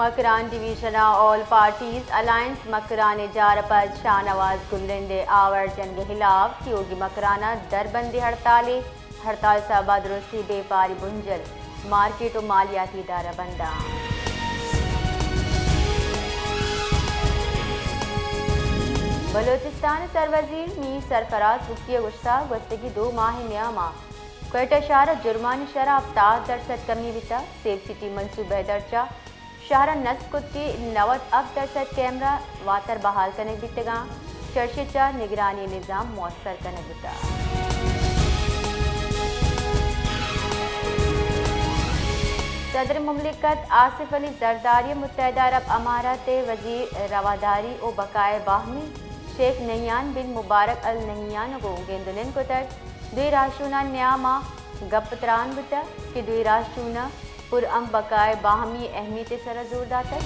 Makran division all parties alliance Makran जारपद शाहनवाज गुलरिंदे आवर्जन के खिलाफ योगी मकराना दरबंदी हड़ताल साबा दुरुस्ती बेपारी बुंजल मार्केट और मालियाती इदारा बंदा। बलोचिस्तान सरवजीर मीर सरफराज मुफ्ती गुश्ता गस्तगी 2 माह म्यामा क्वेटा शहर जुर्मानी शराब 7% कमी विता सेफ सिटी मनसूबे दर्जा शहर नस्कुत की 90% कैमरा वातर बहाल करने बितगा चर्चिचा निगरानी निज़ाम मौसर करने बिता। सदर मुमलिकत आसिफ अली जरदारी मुत्तहिदा अरब अमारात वजीर रवादारी और बकाए बाहमी शेख नहियान बिन मुबारक अल नहियान को गेंदुलिन को तक दुई राशूना न्यामा गपतरान बिता कि दुई राशूना पुरअम बकाए बाहमी अहमियत सर जोरदार तक।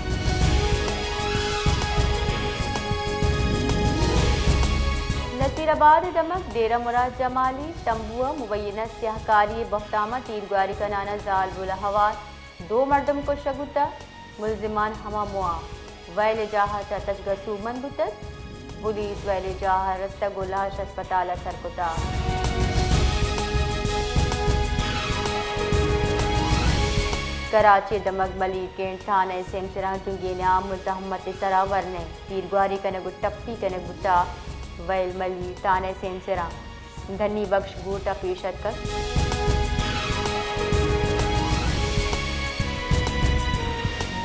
नसीराबाद दमक डेरा मुराद जमाली तंबुआ मुबैना स्याहकारी बख्तामा तीरगारी का नाना जाल हवार 2 मर्दम को शगुता मुलजिमान हमा मुआ वैल जहा तजगसू मनबुतत पुलिस वैल जहा रस्ता गुलाश अस्पताल सरकुता। कराची दमक मलिक के थाने सेमसरा जुंगेना मुजहमत सरावर ने तीरगारी कनगु टप्पी कनगुता वैल मली थाने सेमसरा धनी बख्श बूटा पेशत कर।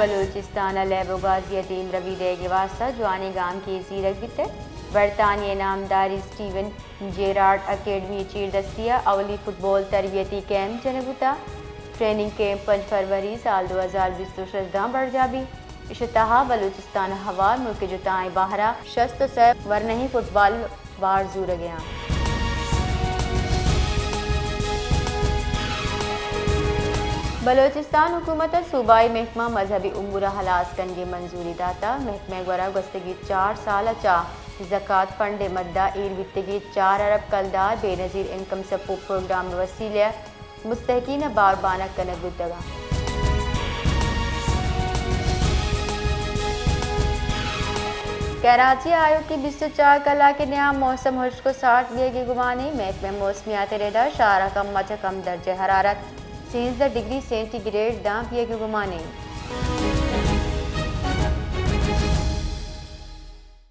बलूचिस्तान लेबोगाजी यतीम रवि देगे वास्ता जवानी गाम के जीरक बितर बरतानिया नामदारी स्टीवन जेरार्ड अकेडमी चीर दस्तिया अवली फुटबॉल तरबियती कैंप जनगुता ट्रेनिंग कैंप 5 फरवरी साल 2020 तो शजदा बढ़ जाबी इश्तहा बलूचिस्तान हवार मुल्क जुताएं बाहरा शस्त से वरनही फुटबॉल बार जूर गया। बलोचिस्तान हुकूमत सूबाई महकमा मजहबी उमूर हलास कनगे मंजूरी दाता महकमे गवरा गस्तगी 4 साल चा ज़कात फंड मद्दा ईर वित्तगी 4 अरब कलदार बेनज़ीर इनकम सपोर्ट प्रोग्राम वसीले मुस्तहकीन बार बाना कनक बुद्दगा। कराची आयोग की 24 कला के नया मौसम हुश को 60 की गुमानी महकमे मौसमियात रेडा शारा कम दर्जे हरारत 13 डिग्री सेंटीग्रेड दाम पिए की गुमानी।